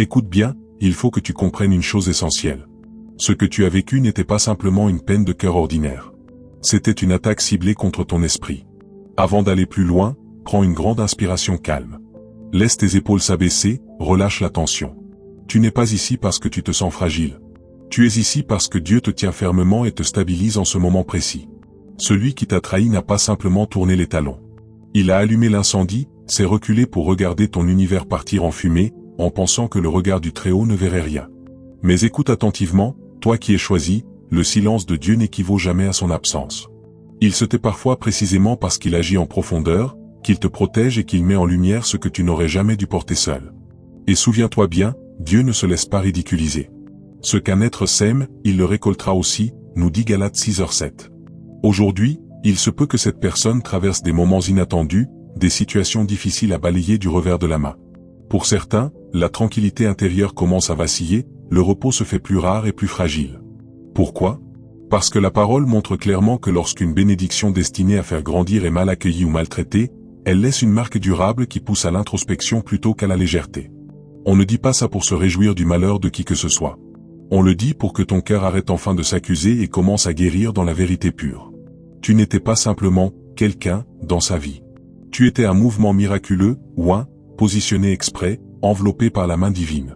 Écoute bien, il faut que tu comprennes une chose essentielle. Ce que tu as vécu n'était pas simplement une peine de cœur ordinaire. C'était une attaque ciblée contre ton esprit. Avant d'aller plus loin, prends une grande inspiration calme. Laisse tes épaules s'abaisser, relâche la tension. Tu n'es pas ici parce que tu te sens fragile. Tu es ici parce que Dieu te tient fermement et te stabilise en ce moment précis. Celui qui t'a trahi n'a pas simplement tourné les talons. Il a allumé l'incendie, s'est reculé pour regarder ton univers partir en fumée, en pensant que le regard du Très-Haut ne verrait rien. Mais écoute attentivement, toi qui es choisi, le silence de Dieu n'équivaut jamais à son absence. Il se tait parfois précisément parce qu'il agit en profondeur, qu'il te protège et qu'il met en lumière ce que tu n'aurais jamais dû porter seul. Et souviens-toi bien, Dieu ne se laisse pas ridiculiser. Ce qu'un être sème, il le récoltera aussi, nous dit Galates 6h7. Aujourd'hui, il se peut que cette personne traverse des moments inattendus, des situations difficiles à balayer du revers de la main. Pour certains, la tranquillité intérieure commence à vaciller, le repos se fait plus rare et plus fragile. Pourquoi ? Parce que la parole montre clairement que lorsqu'une bénédiction destinée à faire grandir est mal accueillie ou maltraitée, elle laisse une marque durable qui pousse à l'introspection plutôt qu'à la légèreté. On ne dit pas ça pour se réjouir du malheur de qui que ce soit. On le dit pour que ton cœur arrête enfin de s'accuser et commence à guérir dans la vérité pure. Tu n'étais pas simplement quelqu'un dans sa vie. Tu étais un mouvement miraculeux, positionné exprès, enveloppé par la main divine.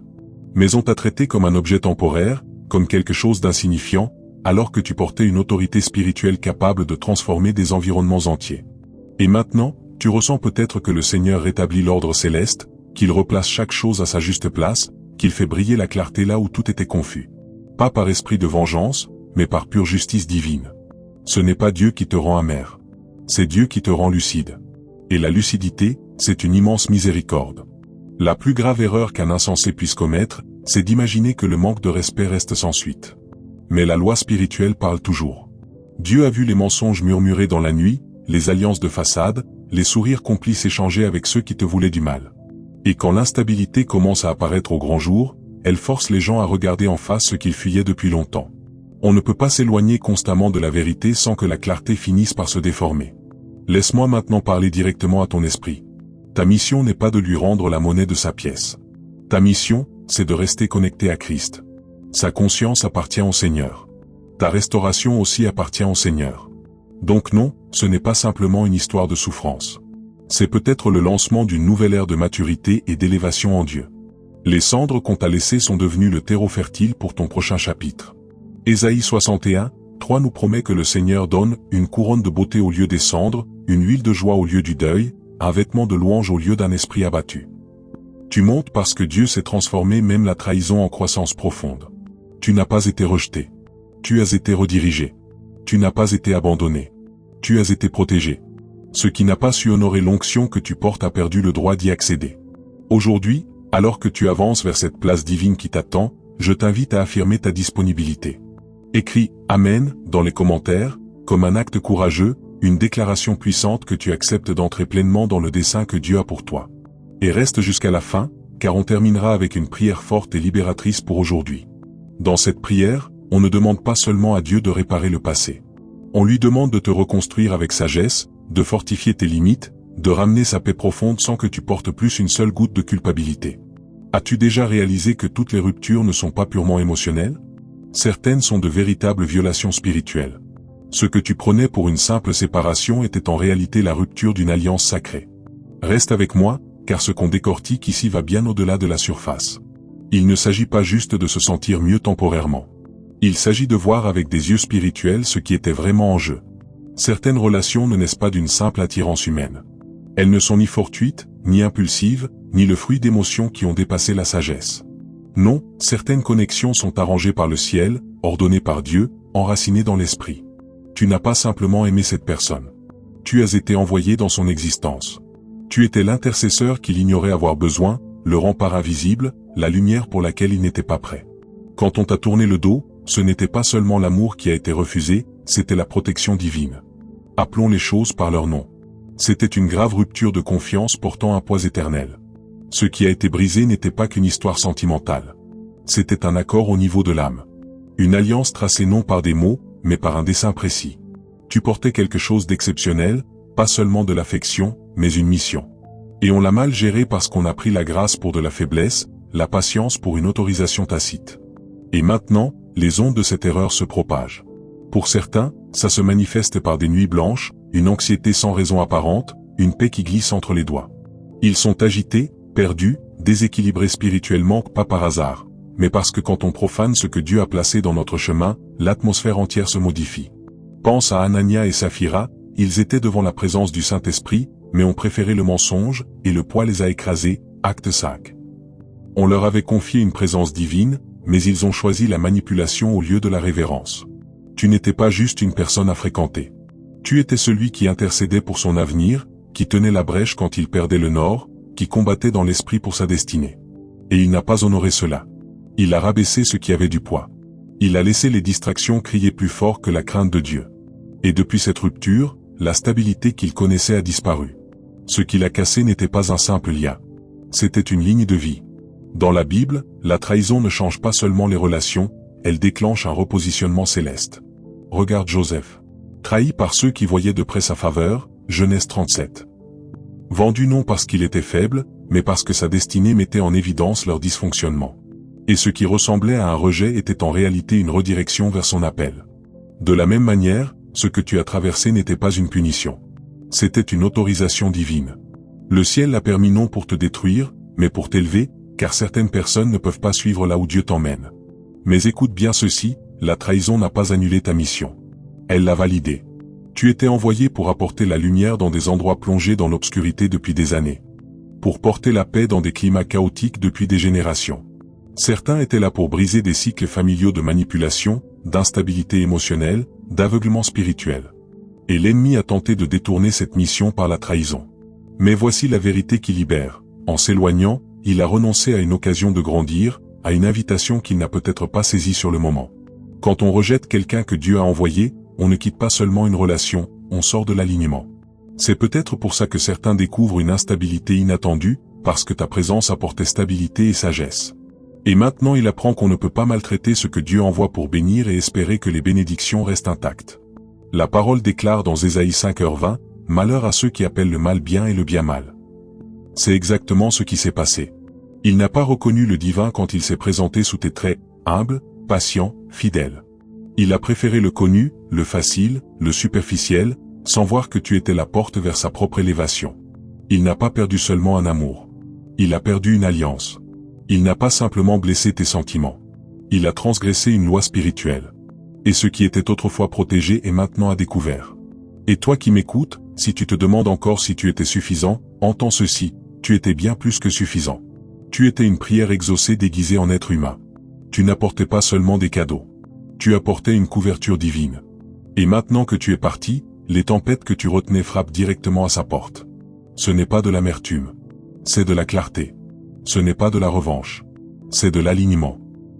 Mais on t'a traité comme un objet temporaire, comme quelque chose d'insignifiant, alors que tu portais une autorité spirituelle capable de transformer des environnements entiers. Et maintenant, tu ressens peut-être que le Seigneur rétablit l'ordre céleste, qu'il replace chaque chose à sa juste place, qu'il fait briller la clarté là où tout était confus. Pas par esprit de vengeance, mais par pure justice divine. Ce n'est pas Dieu qui te rend amer. C'est Dieu qui te rend lucide. Et la lucidité, c'est une immense miséricorde. La plus grave erreur qu'un insensé puisse commettre, c'est d'imaginer que le manque de respect reste sans suite. Mais la loi spirituelle parle toujours. Dieu a vu les mensonges murmurés dans la nuit, les alliances de façade, les sourires complices échangés avec ceux qui te voulaient du mal. Et quand l'instabilité commence à apparaître au grand jour, elle force les gens à regarder en face ce qu'ils fuyaient depuis longtemps. On ne peut pas s'éloigner constamment de la vérité sans que la clarté finisse par se déformer. Laisse-moi maintenant parler directement à ton esprit. Ta mission n'est pas de lui rendre la monnaie de sa pièce. Ta mission, c'est de rester connecté à Christ. Sa conscience appartient au Seigneur. Ta restauration aussi appartient au Seigneur. Donc non, ce n'est pas simplement une histoire de souffrance. C'est peut-être le lancement d'une nouvelle ère de maturité et d'élévation en Dieu. Les cendres qu'on t'a laissées sont devenues le terreau fertile pour ton prochain chapitre. Ésaïe 61:3 nous promet que le Seigneur donne une couronne de beauté au lieu des cendres, une huile de joie au lieu du deuil, un vêtement de louange au lieu d'un esprit abattu. Tu montes parce que Dieu s'est transformé même la trahison en croissance profonde. Tu n'as pas été rejeté. Tu as été redirigé. Tu n'as pas été abandonné. Tu as été protégé. Ce qui n'a pas su honorer l'onction que tu portes a perdu le droit d'y accéder. Aujourd'hui, alors que tu avances vers cette place divine qui t'attend, je t'invite à affirmer ta disponibilité. Écris « Amen » dans les commentaires, comme un acte courageux, une déclaration puissante que tu acceptes d'entrer pleinement dans le dessein que Dieu a pour toi. Et reste jusqu'à la fin, car on terminera avec une prière forte et libératrice pour aujourd'hui. Dans cette prière, on ne demande pas seulement à Dieu de réparer le passé. On lui demande de te reconstruire avec sagesse, de fortifier tes limites, de ramener sa paix profonde sans que tu portes plus une seule goutte de culpabilité. As-tu déjà réalisé que toutes les ruptures ne sont pas purement émotionnelles ? Certaines sont de véritables violations spirituelles. Ce que tu prenais pour une simple séparation était en réalité la rupture d'une alliance sacrée. Reste avec moi, car ce qu'on décortique ici va bien au-delà de la surface. Il ne s'agit pas juste de se sentir mieux temporairement. Il s'agit de voir avec des yeux spirituels ce qui était vraiment en jeu. Certaines relations ne naissent pas d'une simple attirance humaine. Elles ne sont ni fortuites, ni impulsives, ni le fruit d'émotions qui ont dépassé la sagesse. Non, certaines connexions sont arrangées par le ciel, ordonnées par Dieu, enracinées dans l'esprit. Tu n'as pas simplement aimé cette personne. Tu as été envoyé dans son existence. Tu étais l'intercesseur qu'il ignorait avoir besoin, le rempart invisible, la lumière pour laquelle il n'était pas prêt. Quand on t'a tourné le dos, ce n'était pas seulement l'amour qui a été refusé, c'était la protection divine. Appelons les choses par leur nom. C'était une grave rupture de confiance portant un poids éternel. Ce qui a été brisé n'était pas qu'une histoire sentimentale. C'était un accord au niveau de l'âme. Une alliance tracée non par des mots, mais par un dessein précis. Tu portais quelque chose d'exceptionnel, pas seulement de l'affection, mais une mission. Et on l'a mal géré parce qu'on a pris la grâce pour de la faiblesse, la patience pour une autorisation tacite. Et maintenant, les ondes de cette erreur se propagent. Pour certains, ça se manifeste par des nuits blanches, une anxiété sans raison apparente, une paix qui glisse entre les doigts. Ils sont agités, perdus, déséquilibrés spirituellement, pas par hasard, mais parce que quand on profane ce que Dieu a placé dans notre chemin, l'atmosphère entière se modifie. Pense à Anania et Saphira, ils étaient devant la présence du Saint-Esprit, mais ont préféré le mensonge, et le poids les a écrasés, acte 5. On leur avait confié une présence divine, mais ils ont choisi la manipulation au lieu de la révérence. Tu n'étais pas juste une personne à fréquenter. Tu étais celui qui intercédait pour son avenir, qui tenait la brèche quand il perdait le nord, qui combattait dans l'esprit pour sa destinée. Et il n'a pas honoré cela. Il a rabaissé ce qui avait du poids. Il a laissé les distractions crier plus fort que la crainte de Dieu. Et depuis cette rupture, la stabilité qu'il connaissait a disparu. Ce qu'il a cassé n'était pas un simple lien. C'était une ligne de vie. Dans la Bible, la trahison ne change pas seulement les relations, elle déclenche un repositionnement céleste. Regarde Joseph. Trahi par ceux qui voyaient de près sa faveur, Genèse 37. Vendu non parce qu'il était faible, mais parce que sa destinée mettait en évidence leur dysfonctionnement. Et ce qui ressemblait à un rejet était en réalité une redirection vers son appel. De la même manière, ce que tu as traversé n'était pas une punition. C'était une autorisation divine. Le ciel l'a permis non pour te détruire, mais pour t'élever, car certaines personnes ne peuvent pas suivre là où Dieu t'emmène. Mais écoute bien ceci, la trahison n'a pas annulé ta mission. Elle l'a validée. Tu étais envoyé pour apporter la lumière dans des endroits plongés dans l'obscurité depuis des années. Pour porter la paix dans des climats chaotiques depuis des générations. Certains étaient là pour briser des cycles familiaux de manipulation, d'instabilité émotionnelle, d'aveuglement spirituel. Et l'ennemi a tenté de détourner cette mission par la trahison. Mais voici la vérité qui libère. En s'éloignant, il a renoncé à une occasion de grandir, à une invitation qu'il n'a peut-être pas saisie sur le moment. Quand on rejette quelqu'un que Dieu a envoyé, on ne quitte pas seulement une relation, on sort de l'alignement. C'est peut-être pour ça que certains découvrent une instabilité inattendue, parce que ta présence apportait stabilité et sagesse. Et maintenant il apprend qu'on ne peut pas maltraiter ce que Dieu envoie pour bénir et espérer que les bénédictions restent intactes. La parole déclare dans Ésaïe 5h20, « Malheur à ceux qui appellent le mal bien et le bien mal ». C'est exactement ce qui s'est passé. Il n'a pas reconnu le divin quand il s'est présenté sous tes traits, humble, patient, fidèle. Il a préféré le connu, le facile, le superficiel, sans voir que tu étais la porte vers sa propre élévation. Il n'a pas perdu seulement un amour. Il a perdu une alliance. Il n'a pas simplement blessé tes sentiments. Il a transgressé une loi spirituelle. Et ce qui était autrefois protégé est maintenant à découvert. Et toi qui m'écoutes, si tu te demandes encore si tu étais suffisant, entends ceci, tu étais bien plus que suffisant. Tu étais une prière exaucée déguisée en être humain. Tu n'apportais pas seulement des cadeaux. Tu apportais une couverture divine. Et maintenant que tu es parti, les tempêtes que tu retenais frappent directement à sa porte. Ce n'est pas de l'amertume. C'est de la clarté. Ce n'est pas de la revanche. C'est de l'alignement.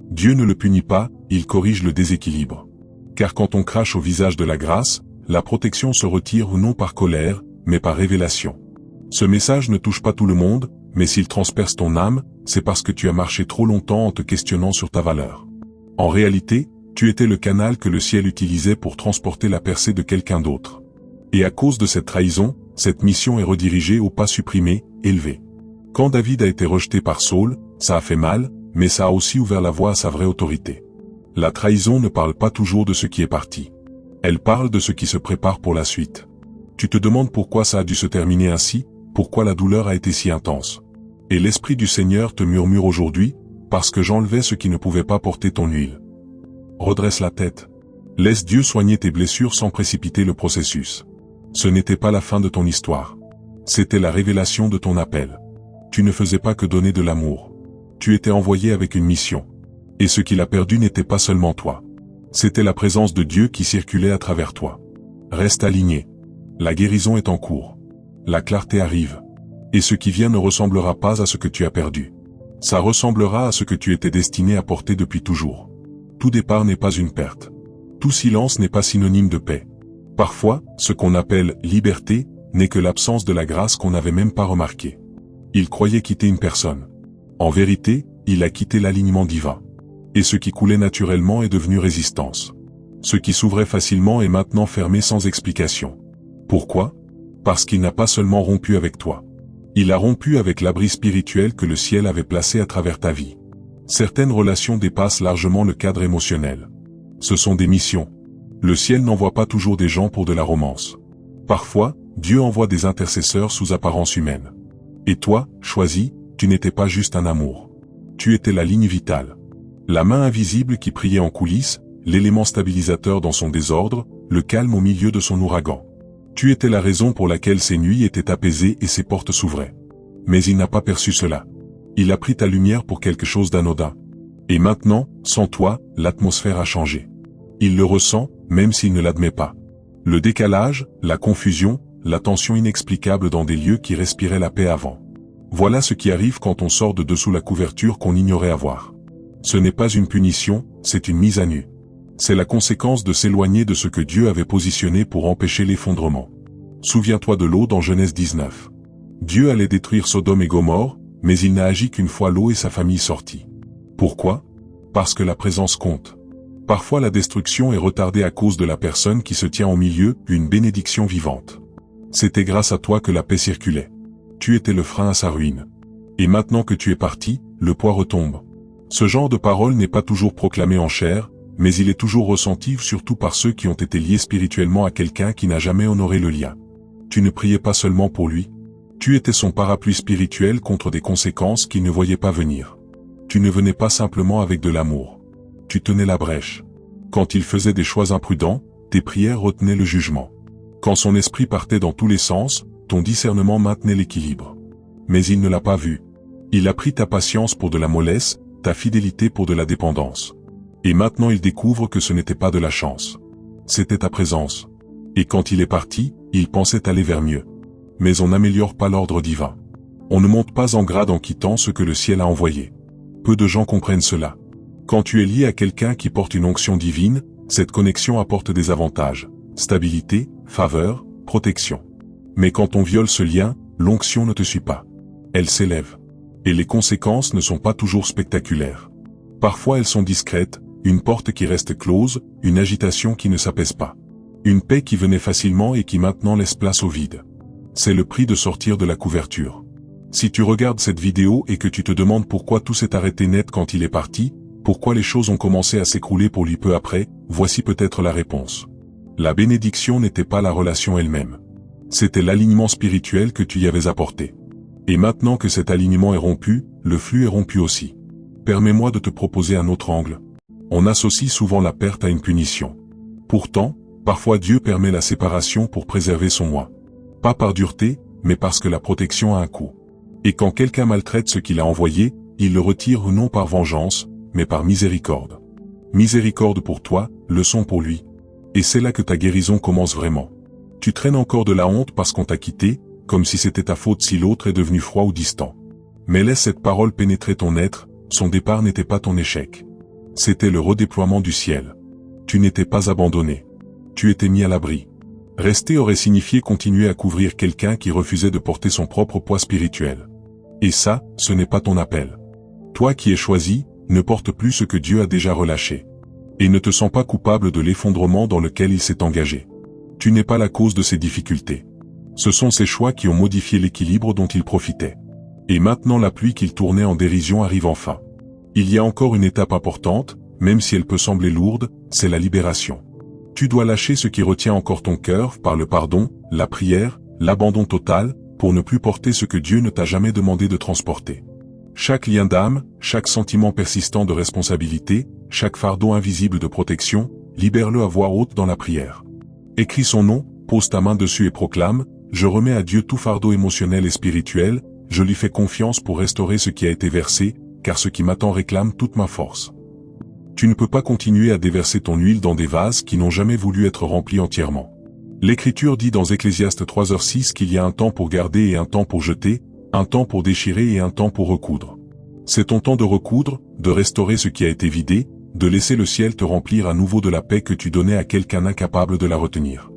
Dieu ne le punit pas, il corrige le déséquilibre. Car quand on crache au visage de la grâce, la protection se retire non par colère, mais par révélation. Ce message ne touche pas tout le monde, mais s'il transperce ton âme, c'est parce que tu as marché trop longtemps en te questionnant sur ta valeur. En réalité, tu étais le canal que le ciel utilisait pour transporter la percée de quelqu'un d'autre. Et à cause de cette trahison, cette mission est redirigée au pas supprimé, élevé. Quand David a été rejeté par Saul, ça a fait mal, mais ça a aussi ouvert la voie à sa vraie autorité. La trahison ne parle pas toujours de ce qui est parti. Elle parle de ce qui se prépare pour la suite. Tu te demandes pourquoi ça a dû se terminer ainsi, pourquoi la douleur a été si intense. Et l'Esprit du Seigneur te murmure aujourd'hui, parce que j'enlevais ce qui ne pouvait pas porter ton huile. Redresse la tête. Laisse Dieu soigner tes blessures sans précipiter le processus. Ce n'était pas la fin de ton histoire. C'était la révélation de ton appel. Tu ne faisais pas que donner de l'amour. Tu étais envoyé avec une mission. Et ce qu'il a perdu n'était pas seulement toi. C'était la présence de Dieu qui circulait à travers toi. Reste aligné. La guérison est en cours. La clarté arrive. Et ce qui vient ne ressemblera pas à ce que tu as perdu. Ça ressemblera à ce que tu étais destiné à porter depuis toujours. Tout départ n'est pas une perte. Tout silence n'est pas synonyme de paix. Parfois, ce qu'on appelle liberté n'est que l'absence de la grâce qu'on n'avait même pas remarquée. Il croyait quitter une personne. En vérité, il a quitté l'alignement divin. Et ce qui coulait naturellement est devenu résistance. Ce qui s'ouvrait facilement est maintenant fermé sans explication. Pourquoi ? Parce qu'il n'a pas seulement rompu avec toi. Il a rompu avec l'abri spirituel que le ciel avait placé à travers ta vie. Certaines relations dépassent largement le cadre émotionnel. Ce sont des missions. Le ciel n'envoie pas toujours des gens pour de la romance. Parfois, Dieu envoie des intercesseurs sous apparence humaine. Et toi, choisi, tu n'étais pas juste un amour. Tu étais la ligne vitale. La main invisible qui priait en coulisses, l'élément stabilisateur dans son désordre, le calme au milieu de son ouragan. Tu étais la raison pour laquelle ses nuits étaient apaisées et ses portes s'ouvraient. Mais il n'a pas perçu cela. Il a pris ta lumière pour quelque chose d'anodin. Et maintenant, sans toi, l'atmosphère a changé. Il le ressent, même s'il ne l'admet pas. Le décalage, la confusion, la tension inexplicable dans des lieux qui respiraient la paix avant. Voilà ce qui arrive quand on sort de dessous la couverture qu'on ignorait avoir. Ce n'est pas une punition, c'est une mise à nu. C'est la conséquence de s'éloigner de ce que Dieu avait positionné pour empêcher l'effondrement. Souviens-toi de l'eau dans Genèse 19. Dieu allait détruire Sodome et Gomorrhe, mais il n'a agi qu'une fois Lot et sa famille sortis. Pourquoi? Parce que la présence compte. Parfois la destruction est retardée à cause de la personne qui se tient au milieu, une bénédiction vivante. C'était grâce à toi que la paix circulait. Tu étais le frein à sa ruine. Et maintenant que tu es parti, le poids retombe. Ce genre de parole n'est pas toujours proclamé en chair, mais il est toujours ressenti surtout par ceux qui ont été liés spirituellement à quelqu'un qui n'a jamais honoré le lien. Tu ne priais pas seulement pour lui. Tu étais son parapluie spirituel contre des conséquences qu'il ne voyait pas venir. Tu ne venais pas simplement avec de l'amour. Tu tenais la brèche. Quand il faisait des choix imprudents, tes prières retenaient le jugement. Quand son esprit partait dans tous les sens, ton discernement maintenait l'équilibre. Mais il ne l'a pas vu. Il a pris ta patience pour de la mollesse, ta fidélité pour de la dépendance. Et maintenant il découvre que ce n'était pas de la chance. C'était ta présence. Et quand il est parti, il pensait aller vers mieux. Mais on n'améliore pas l'ordre divin. On ne monte pas en grade en quittant ce que le ciel a envoyé. Peu de gens comprennent cela. Quand tu es lié à quelqu'un qui porte une onction divine, cette connexion apporte des avantages. Stabilité, faveur, protection. Mais quand on viole ce lien, l'onction ne te suit pas. Elle s'élève. Et les conséquences ne sont pas toujours spectaculaires. Parfois elles sont discrètes, une porte qui reste close, une agitation qui ne s'apaise pas. Une paix qui venait facilement et qui maintenant laisse place au vide. C'est le prix de sortir de la couverture. Si tu regardes cette vidéo et que tu te demandes pourquoi tout s'est arrêté net quand il est parti, pourquoi les choses ont commencé à s'écrouler pour lui peu après, voici peut-être la réponse. La bénédiction n'était pas la relation elle-même. C'était l'alignement spirituel que tu y avais apporté. Et maintenant que cet alignement est rompu, le flux est rompu aussi. Permets-moi de te proposer un autre angle. On associe souvent la perte à une punition. Pourtant, parfois Dieu permet la séparation pour préserver son moi. Pas par dureté, mais parce que la protection a un coût. Et quand quelqu'un maltraite ce qu'il a envoyé, il le retire non par vengeance, mais par miséricorde. Miséricorde pour toi, leçon pour lui. Et c'est là que ta guérison commence vraiment. Tu traînes encore de la honte parce qu'on t'a quitté, comme si c'était ta faute si l'autre est devenu froid ou distant. Mais laisse cette parole pénétrer ton être, son départ n'était pas ton échec. C'était le redéploiement du ciel. Tu n'étais pas abandonné. Tu étais mis à l'abri. Rester aurait signifié continuer à couvrir quelqu'un qui refusait de porter son propre poids spirituel. Et ça, ce n'est pas ton appel. Toi qui es choisi, ne porte plus ce que Dieu a déjà relâché. Et ne te sens pas coupable de l'effondrement dans lequel il s'est engagé. Tu n'es pas la cause de ces difficultés. Ce sont ses choix qui ont modifié l'équilibre dont il profitait. Et maintenant la pluie qu'il tournait en dérision arrive enfin. Il y a encore une étape importante, même si elle peut sembler lourde, c'est la libération. Tu dois lâcher ce qui retient encore ton cœur par le pardon, la prière, l'abandon total, pour ne plus porter ce que Dieu ne t'a jamais demandé de transporter. Chaque lien d'âme, chaque sentiment persistant de responsabilité, chaque fardeau invisible de protection, libère-le à voix haute dans la prière. Écris son nom, pose ta main dessus et proclame, je remets à Dieu tout fardeau émotionnel et spirituel, je lui fais confiance pour restaurer ce qui a été versé, car ce qui m'attend réclame toute ma force. Tu ne peux pas continuer à déverser ton huile dans des vases qui n'ont jamais voulu être remplis entièrement. L'Écriture dit dans Ecclésiaste 3h6 qu'il y a un temps pour garder et un temps pour jeter, un temps pour déchirer et un temps pour recoudre. C'est ton temps de recoudre, de restaurer ce qui a été vidé, de laisser le ciel te remplir à nouveau de la paix que tu donnais à quelqu'un incapable de la retenir.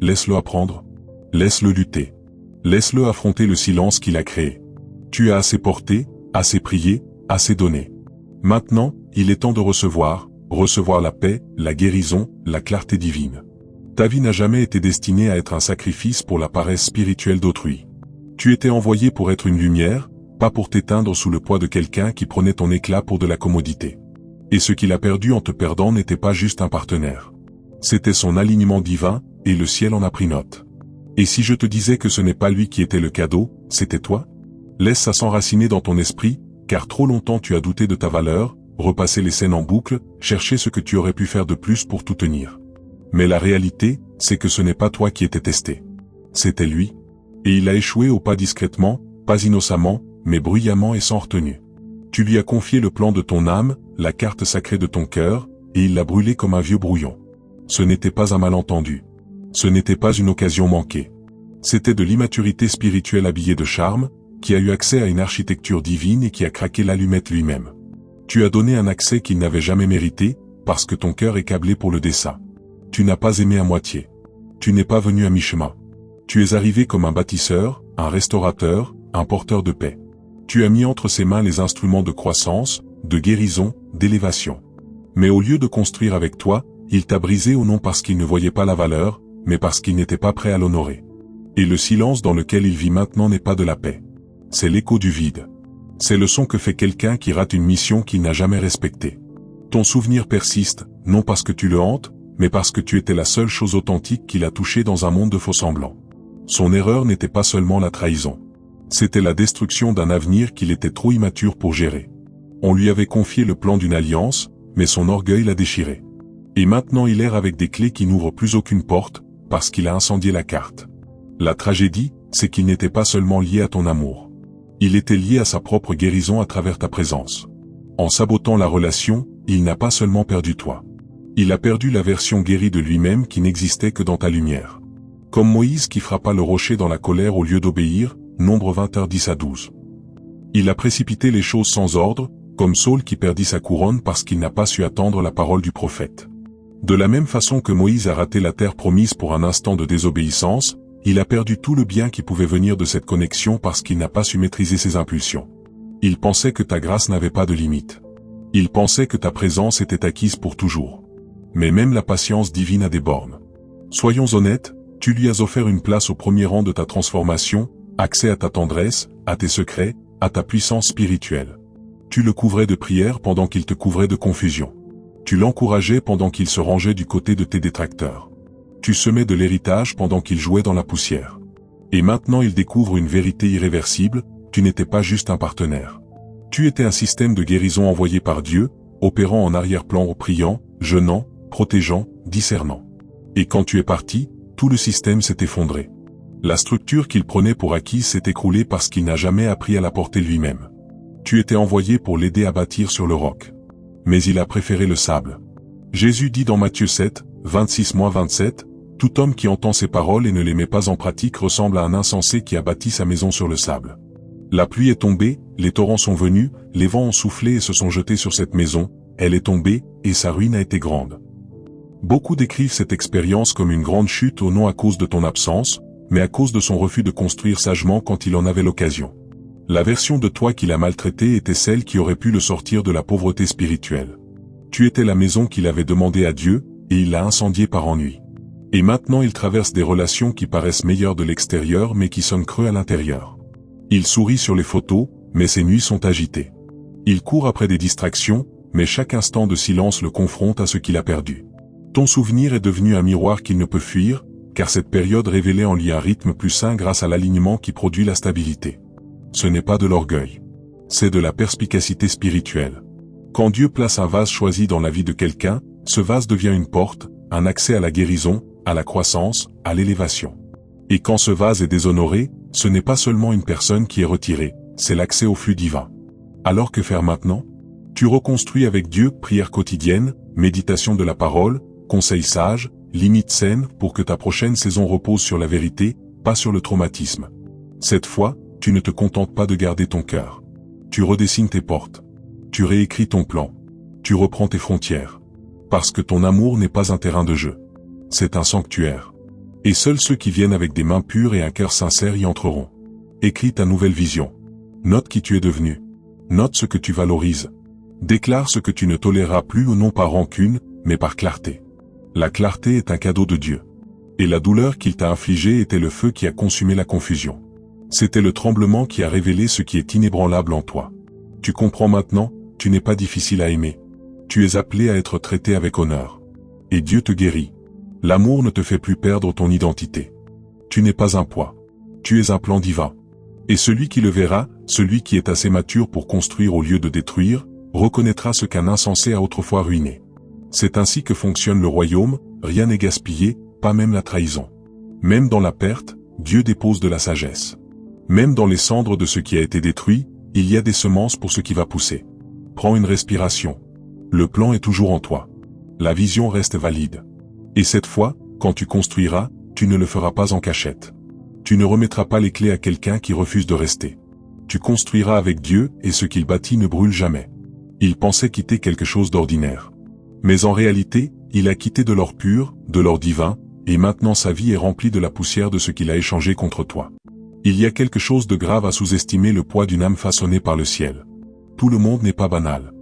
Laisse-le apprendre. Laisse-le lutter. Laisse-le affronter le silence qu'il a créé. Tu as assez porté, assez prié, assez donné. Maintenant, il est temps de recevoir la paix, la guérison, la clarté divine. Ta vie n'a jamais été destinée à être un sacrifice pour la paresse spirituelle d'autrui. Tu étais envoyé pour être une lumière, pas pour t'éteindre sous le poids de quelqu'un qui prenait ton éclat pour de la commodité. Et ce qu'il a perdu en te perdant n'était pas juste un partenaire. C'était son alignement divin, et le ciel en a pris note. Et si je te disais que ce n'est pas lui qui était le cadeau, c'était toi? Laisse ça s'enraciner dans ton esprit, car trop longtemps tu as douté de ta valeur, repassé les scènes en boucle, cherché ce que tu aurais pu faire de plus pour tout tenir. Mais la réalité, c'est que ce n'est pas toi qui étais testé. C'était lui. Et il a échoué au pas discrètement, pas innocemment, mais bruyamment et sans retenue. Tu lui as confié le plan de ton âme, la carte sacrée de ton cœur, et il l'a brûlé comme un vieux brouillon. Ce n'était pas un malentendu. Ce n'était pas une occasion manquée. C'était de l'immaturité spirituelle habillée de charme, qui a eu accès à une architecture divine et qui a craqué l'allumette lui-même. Tu as donné un accès qu'il n'avait jamais mérité, parce que ton cœur est câblé pour le dessein. Tu n'as pas aimé à moitié. Tu n'es pas venu à mi-chemin. Tu es arrivé comme un bâtisseur, un restaurateur, un porteur de paix. Tu as mis entre ses mains les instruments de croissance, de guérison, d'élévation. Mais au lieu de construire avec toi, il t'a brisé ou non parce qu'il ne voyait pas la valeur, mais parce qu'il n'était pas prêt à l'honorer. Et le silence dans lequel il vit maintenant n'est pas de la paix. C'est l'écho du vide. C'est le son que fait quelqu'un qui rate une mission qu'il n'a jamais respectée. Ton souvenir persiste, non parce que tu le hantes, mais parce que tu étais la seule chose authentique qu'il a touchée dans un monde de faux-semblants. Son erreur n'était pas seulement la trahison. C'était la destruction d'un avenir qu'il était trop immature pour gérer. On lui avait confié le plan d'une alliance, mais son orgueil l'a déchiré. Et maintenant il erre avec des clés qui n'ouvrent plus aucune porte, parce qu'il a incendié la carte. La tragédie, c'est qu'il n'était pas seulement lié à ton amour. Il était lié à sa propre guérison à travers ta présence. En sabotant la relation, il n'a pas seulement perdu toi. Il a perdu la version guérie de lui-même qui n'existait que dans ta lumière. Comme Moïse qui frappa le rocher dans la colère au lieu d'obéir, Nombre 20h10 à 12. Il a précipité les choses sans ordre, comme Saul qui perdit sa couronne parce qu'il n'a pas su attendre la parole du prophète. De la même façon que Moïse a raté la terre promise pour un instant de désobéissance, il a perdu tout le bien qui pouvait venir de cette connexion parce qu'il n'a pas su maîtriser ses impulsions. Il pensait que ta grâce n'avait pas de limite. Il pensait que ta présence était acquise pour toujours. Mais même la patience divine a des bornes. Soyons honnêtes, tu lui as offert une place au premier rang de ta transformation, accès à ta tendresse, à tes secrets, à ta puissance spirituelle. Tu le couvrais de prières pendant qu'il te couvrait de confusion. Tu l'encourageais pendant qu'il se rangeait du côté de tes détracteurs. Tu semais de l'héritage pendant qu'il jouait dans la poussière. Et maintenant il découvre une vérité irréversible, tu n'étais pas juste un partenaire. Tu étais un système de guérison envoyé par Dieu, opérant en arrière-plan, priant, jeûnant, protégeant, discernant. Et quand tu es parti, tout le système s'est effondré. La structure qu'il prenait pour acquise s'est écroulée parce qu'il n'a jamais appris à la porter lui-même. Tu étais envoyé pour l'aider à bâtir sur le roc. Mais il a préféré le sable. Jésus dit dans Matthieu 7, 26-27, « Tout homme qui entend ces paroles et ne les met pas en pratique ressemble à un insensé qui a bâti sa maison sur le sable. La pluie est tombée, les torrents sont venus, les vents ont soufflé et se sont jetés sur cette maison, elle est tombée, et sa ruine a été grande. » Beaucoup décrivent cette expérience comme une grande chute non à cause de ton absence, mais à cause de son refus de construire sagement quand il en avait l'occasion. La version de toi qu'il a maltraitée était celle qui aurait pu le sortir de la pauvreté spirituelle. Tu étais la maison qu'il avait demandé à Dieu, et il l'a incendiée par ennui. Et maintenant il traverse des relations qui paraissent meilleures de l'extérieur mais qui sonnent creux à l'intérieur. Il sourit sur les photos, mais ses nuits sont agitées. Il court après des distractions, mais chaque instant de silence le confronte à ce qu'il a perdu. Ton souvenir est devenu un miroir qu'il ne peut fuir, car cette période révélait en lui un rythme plus sain grâce à l'alignement qui produit la stabilité. Ce n'est pas de l'orgueil. C'est de la perspicacité spirituelle. Quand Dieu place un vase choisi dans la vie de quelqu'un, ce vase devient une porte, un accès à la guérison, à la croissance, à l'élévation. Et quand ce vase est déshonoré, ce n'est pas seulement une personne qui est retirée, c'est l'accès au flux divin. Alors que faire maintenant? Tu reconstruis avec Dieu prière quotidienne, méditation de la parole, conseils sages, limites saines pour que ta prochaine saison repose sur la vérité, pas sur le traumatisme. Cette fois, tu ne te contentes pas de garder ton cœur. Tu redessines tes portes. Tu réécris ton plan. Tu reprends tes frontières. Parce que ton amour n'est pas un terrain de jeu. C'est un sanctuaire. Et seuls ceux qui viennent avec des mains pures et un cœur sincère y entreront. Écris ta nouvelle vision. Note qui tu es devenu. Note ce que tu valorises. Déclare ce que tu ne toléreras plus ou non par rancune, mais par clarté. La clarté est un cadeau de Dieu. Et la douleur qu'il t'a infligée était le feu qui a consumé la confusion. C'était le tremblement qui a révélé ce qui est inébranlable en toi. Tu comprends maintenant, tu n'es pas difficile à aimer. Tu es appelé à être traité avec honneur. Et Dieu te guérit. L'amour ne te fait plus perdre ton identité. Tu n'es pas un poids. Tu es un plan divin. Et celui qui le verra, celui qui est assez mature pour construire au lieu de détruire, reconnaîtra ce qu'un insensé a autrefois ruiné. C'est ainsi que fonctionne le royaume, rien n'est gaspillé, pas même la trahison. Même dans la perte, Dieu dépose de la sagesse. Même dans les cendres de ce qui a été détruit, il y a des semences pour ce qui va pousser. Prends une respiration. Le plan est toujours en toi. La vision reste valide. Et cette fois, quand tu construiras, tu ne le feras pas en cachette. Tu ne remettras pas les clés à quelqu'un qui refuse de rester. Tu construiras avec Dieu et ce qu'il bâtit ne brûle jamais. Il pensait quitter quelque chose d'ordinaire. Mais en réalité, il a quitté de l'or pur, de l'or divin, et maintenant sa vie est remplie de la poussière de ce qu'il a échangé contre toi. Il y a quelque chose de grave à sous-estimer le poids d'une âme façonnée par le ciel. Tout le monde n'est pas banal.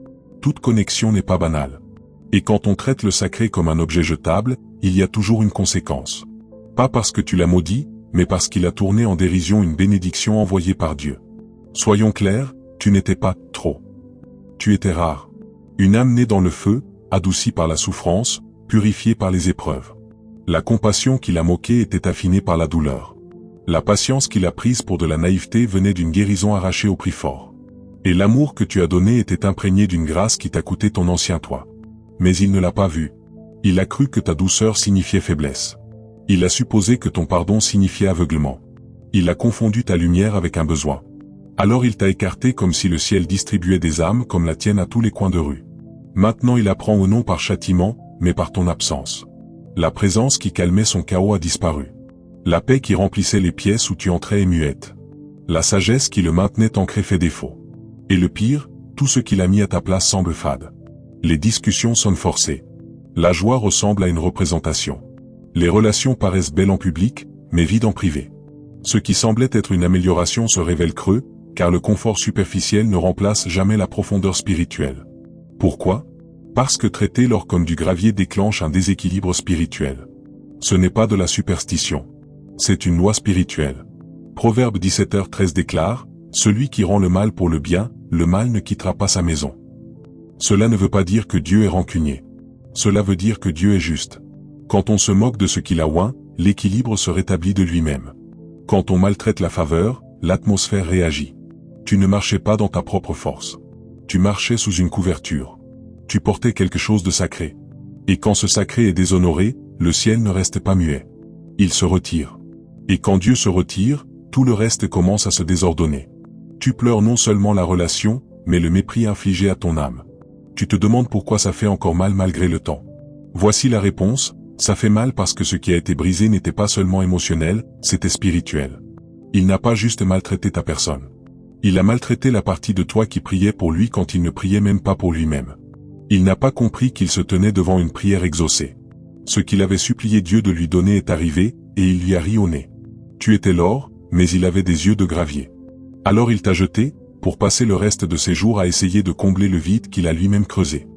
Toute connexion n'est pas banale. Et quand on traite le sacré comme un objet jetable, il y a toujours une conséquence. Pas parce que tu l'as maudit, mais parce qu'il a tourné en dérision une bénédiction envoyée par Dieu. Soyons clairs, tu n'étais pas trop. Tu étais rare. Une âme née dans le feu, adoucie par la souffrance, purifiée par les épreuves. La compassion qui l'a moqué était affinée par la douleur. La patience qu'il a prise pour de la naïveté venait d'une guérison arrachée au prix fort. Et l'amour que tu as donné était imprégné d'une grâce qui t'a coûté ton ancien toi. Mais il ne l'a pas vu. Il a cru que ta douceur signifiait faiblesse. Il a supposé que ton pardon signifiait aveuglement. Il a confondu ta lumière avec un besoin. Alors il t'a écarté comme si le ciel distribuait des âmes comme la tienne à tous les coins de rue. Maintenant il apprend au non par châtiment, mais par ton absence. La présence qui calmait son chaos a disparu. La paix qui remplissait les pièces où tu entrais est muette. La sagesse qui le maintenait ancré fait défaut. Et le pire, tout ce qu'il a mis à ta place semble fade. Les discussions sonnent forcées. La joie ressemble à une représentation. Les relations paraissent belles en public, mais vides en privé. Ce qui semblait être une amélioration se révèle creux, car le confort superficiel ne remplace jamais la profondeur spirituelle. Pourquoi ? Parce que traiter l'or comme du gravier déclenche un déséquilibre spirituel. Ce n'est pas de la superstition. C'est une loi spirituelle. Proverbe 17h13 déclare, « Celui qui rend le mal pour le bien, le mal ne quittera pas sa maison. » Cela ne veut pas dire que Dieu est rancunier. Cela veut dire que Dieu est juste. Quand on se moque de ce qu'il a oint, l'équilibre se rétablit de lui-même. Quand on maltraite la faveur, l'atmosphère réagit. Tu ne marchais pas dans ta propre force. Tu marchais sous une couverture. Tu portais quelque chose de sacré. Et quand ce sacré est déshonoré, le ciel ne reste pas muet. Il se retire. Et quand Dieu se retire, tout le reste commence à se désordonner. Tu pleures non seulement la relation, mais le mépris infligé à ton âme. Tu te demandes pourquoi ça fait encore mal malgré le temps. Voici la réponse, ça fait mal parce que ce qui a été brisé n'était pas seulement émotionnel, c'était spirituel. Il n'a pas juste maltraité ta personne. Il a maltraité la partie de toi qui priait pour lui quand il ne priait même pas pour lui-même. Il n'a pas compris qu'il se tenait devant une prière exaucée. Ce qu'il avait supplié Dieu de lui donner est arrivé, et il lui a ri au nez. Tu étais l'or, mais il avait des yeux de gravier. Alors il t'a jeté, pour passer le reste de ses jours à essayer de combler le vide qu'il a lui-même creusé.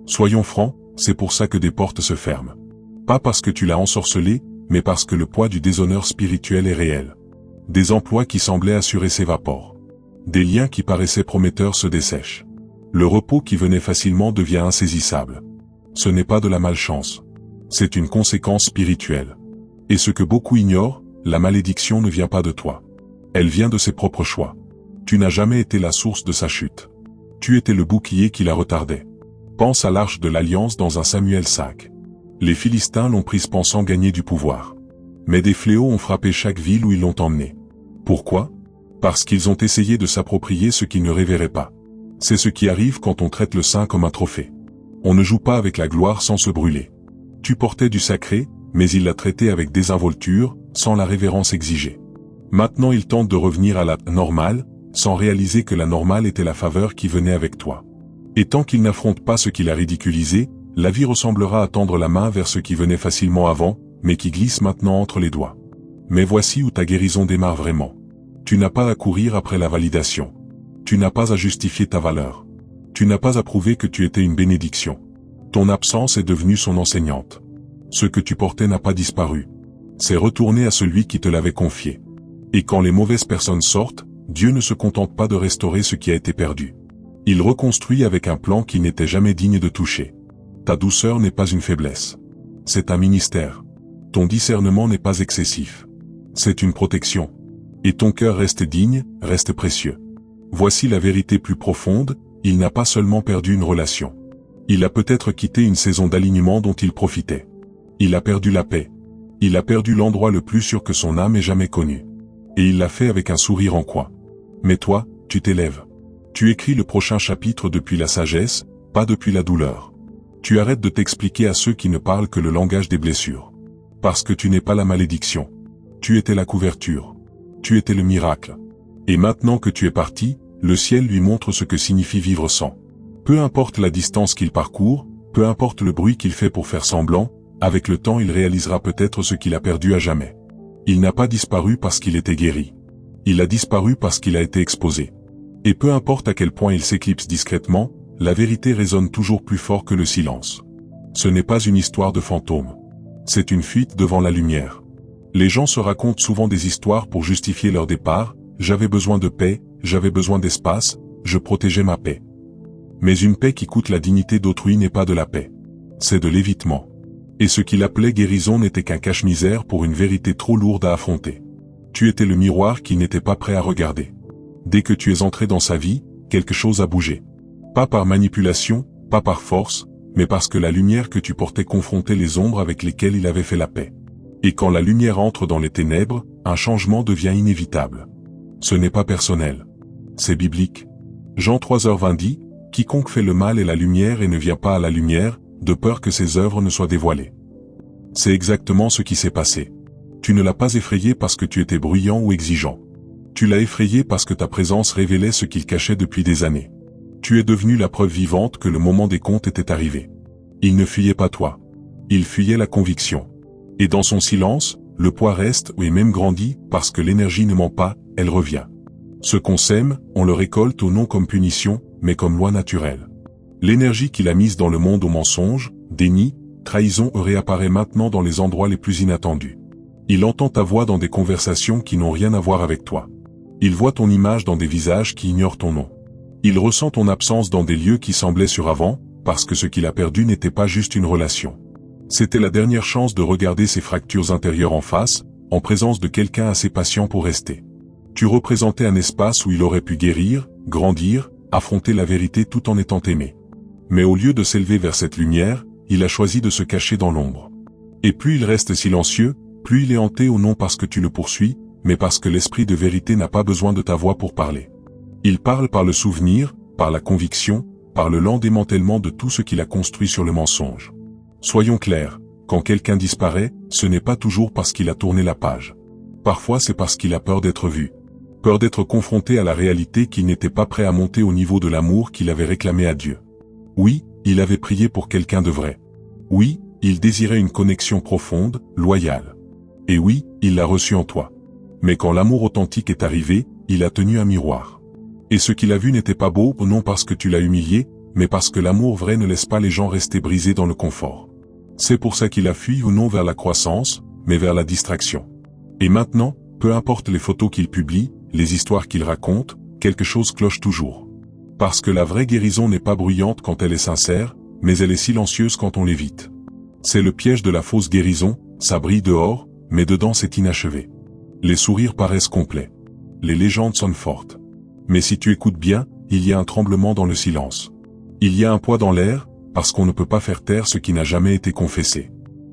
Soyons francs, c'est pour ça que des portes se ferment. Pas parce que tu l'as ensorcelé, mais parce que le poids du déshonneur spirituel est réel. Des emplois qui semblaient assurés s'évaporent. Des liens qui paraissaient prometteurs se dessèchent. Le repos qui venait facilement devient insaisissable. Ce n'est pas de la malchance. C'est une conséquence spirituelle. Et ce que beaucoup ignorent, la malédiction ne vient pas de toi. Elle vient de ses propres choix. Tu n'as jamais été la source de sa chute. Tu étais le bouclier qui la retardait. Pense à l'arche de l'Alliance dans un Samuel 5. Les Philistins l'ont prise pensant gagner du pouvoir. Mais des fléaux ont frappé chaque ville où ils l'ont emmenée. Pourquoi ? Parce qu'ils ont essayé de s'approprier ce qu'ils ne révéraient pas. C'est ce qui arrive quand on traite le saint comme un trophée. On ne joue pas avec la gloire sans se brûler. Tu portais du sacré, mais il l'a traité avec désinvolture, sans la révérence exigée. Maintenant il tente de revenir à la normale, sans réaliser que la normale était la faveur qui venait avec toi. Et tant qu'il n'affronte pas ce qu'il a ridiculisé, la vie ressemblera à tendre la main vers ce qui venait facilement avant, mais qui glisse maintenant entre les doigts. Mais voici où ta guérison démarre vraiment. Tu n'as pas à courir après la validation. Tu n'as pas à justifier ta valeur. Tu n'as pas à prouver que tu étais une bénédiction. Ton absence est devenue son enseignante. Ce que tu portais n'a pas disparu. C'est retourné à celui qui te l'avait confié. Et quand les mauvaises personnes sortent, Dieu ne se contente pas de restaurer ce qui a été perdu. Il reconstruit avec un plan qu'il n'était jamais digne de toucher. Ta douceur n'est pas une faiblesse. C'est un ministère. Ton discernement n'est pas excessif. C'est une protection. Et ton cœur reste digne, reste précieux. Voici la vérité plus profonde, il n'a pas seulement perdu une relation. Il a peut-être quitté une saison d'alignement dont il profitait. Il a perdu la paix. Il a perdu l'endroit le plus sûr que son âme ait jamais connu. Et il l'a fait avec un sourire en coin. Mais toi, tu t'élèves. Tu écris le prochain chapitre depuis la sagesse, pas depuis la douleur. Tu arrêtes de t'expliquer à ceux qui ne parlent que le langage des blessures. Parce que tu n'es pas la malédiction. Tu étais la couverture. Tu étais le miracle. Et maintenant que tu es parti, le ciel lui montre ce que signifie vivre sans. Peu importe la distance qu'il parcourt, peu importe le bruit qu'il fait pour faire semblant, avec le temps il réalisera peut-être ce qu'il a perdu à jamais. Il n'a pas disparu parce qu'il était guéri. Il a disparu parce qu'il a été exposé. Et peu importe à quel point il s'éclipse discrètement, la vérité résonne toujours plus fort que le silence. Ce n'est pas une histoire de fantôme. C'est une fuite devant la lumière. Les gens se racontent souvent des histoires pour justifier leur départ, j'avais besoin de paix, j'avais besoin d'espace, je protégeais ma paix. Mais une paix qui coûte la dignité d'autrui n'est pas de la paix. C'est de l'évitement. Et ce qu'il appelait guérison n'était qu'un cache-misère pour une vérité trop lourde à affronter. Tu étais le miroir qu'il n'était pas prêt à regarder. Dès que tu es entré dans sa vie, quelque chose a bougé. Pas par manipulation, pas par force, mais parce que la lumière que tu portais confrontait les ombres avec lesquelles il avait fait la paix. Et quand la lumière entre dans les ténèbres, un changement devient inévitable. Ce n'est pas personnel. C'est biblique. Jean 3h20 dit, « Quiconque fait le mal est la lumière et ne vient pas à la lumière, de peur que ses œuvres ne soient dévoilées. » C'est exactement ce qui s'est passé. Tu ne l'as pas effrayé parce que tu étais bruyant ou exigeant. Tu l'as effrayé parce que ta présence révélait ce qu'il cachait depuis des années. Tu es devenu la preuve vivante que le moment des comptes était arrivé. Il ne fuyait pas toi. Il fuyait la conviction. Et dans son silence, le poids reste et même grandit parce que l'énergie ne ment pas, elle revient. Ce qu'on sème, on le récolte non comme punition, mais comme loi naturelle. L'énergie qu'il a mise dans le monde au mensonge, déni, trahison réapparaît maintenant dans les endroits les plus inattendus. Il entend ta voix dans des conversations qui n'ont rien à voir avec toi. Il voit ton image dans des visages qui ignorent ton nom. Il ressent ton absence dans des lieux qui semblaient suravants, parce que ce qu'il a perdu n'était pas juste une relation. C'était la dernière chance de regarder ses fractures intérieures en face, en présence de quelqu'un assez patient pour rester. Tu représentais un espace où il aurait pu guérir, grandir, affronter la vérité tout en étant aimé. Mais au lieu de s'élever vers cette lumière, il a choisi de se cacher dans l'ombre. Et plus il reste silencieux, plus il est hanté ou non parce que tu le poursuis, mais parce que l'esprit de vérité n'a pas besoin de ta voix pour parler. Il parle par le souvenir, par la conviction, par le lent démantèlement de tout ce qu'il a construit sur le mensonge. Soyons clairs, quand quelqu'un disparaît, ce n'est pas toujours parce qu'il a tourné la page. Parfois c'est parce qu'il a peur d'être vu. Peur d'être confronté à la réalité qu'il n'était pas prêt à monter au niveau de l'amour qu'il avait réclamé à Dieu. Oui, il avait prié pour quelqu'un de vrai. Oui, il désirait une connexion profonde, loyale. Et oui, il l'a reçu en toi. Mais quand l'amour authentique est arrivé, il a tenu un miroir. Et ce qu'il a vu n'était pas beau, non parce que tu l'as humilié, mais parce que l'amour vrai ne laisse pas les gens rester brisés dans le confort. C'est pour ça qu'il a fui ou non vers la croissance, mais vers la distraction. Et maintenant, peu importe les photos qu'il publie, les histoires qu'il raconte, quelque chose cloche toujours. Parce que la vraie guérison n'est pas bruyante quand elle est sincère, mais elle est silencieuse quand on l'évite. C'est le piège de la fausse guérison, ça brille dehors, mais dedans c'est inachevé. Les sourires paraissent complets. Les légendes sonnent fortes. Mais si tu écoutes bien, il y a un tremblement dans le silence. Il y a un poids dans l'air, parce qu'on ne peut pas faire taire ce qui n'a jamais été confessé.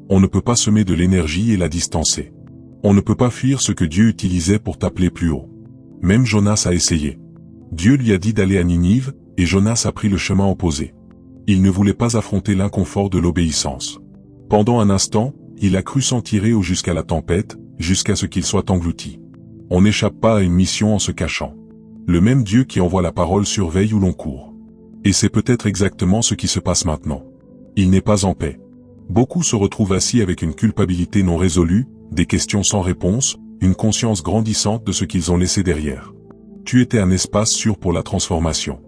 On ne peut pas semer de l'énergie et la distancer. On ne peut pas fuir ce que Dieu utilisait pour t'appeler plus haut. Même Jonas a essayé. Dieu lui a dit d'aller à Ninive, et Jonas a pris le chemin opposé. Il ne voulait pas affronter l'inconfort de l'obéissance. Pendant un instant, il a cru s'en tirer ou jusqu'à la tempête, jusqu'à ce qu'il soit englouti. On n'échappe pas à une mission en se cachant. Le même Dieu qui envoie la parole surveille où l'on court. Et c'est peut-être exactement ce qui se passe maintenant. Il n'est pas en paix. Beaucoup se retrouvent assis avec une culpabilité non résolue, des questions sans réponse, une conscience grandissante de ce qu'ils ont laissé derrière. Tu étais un espace sûr pour la transformation.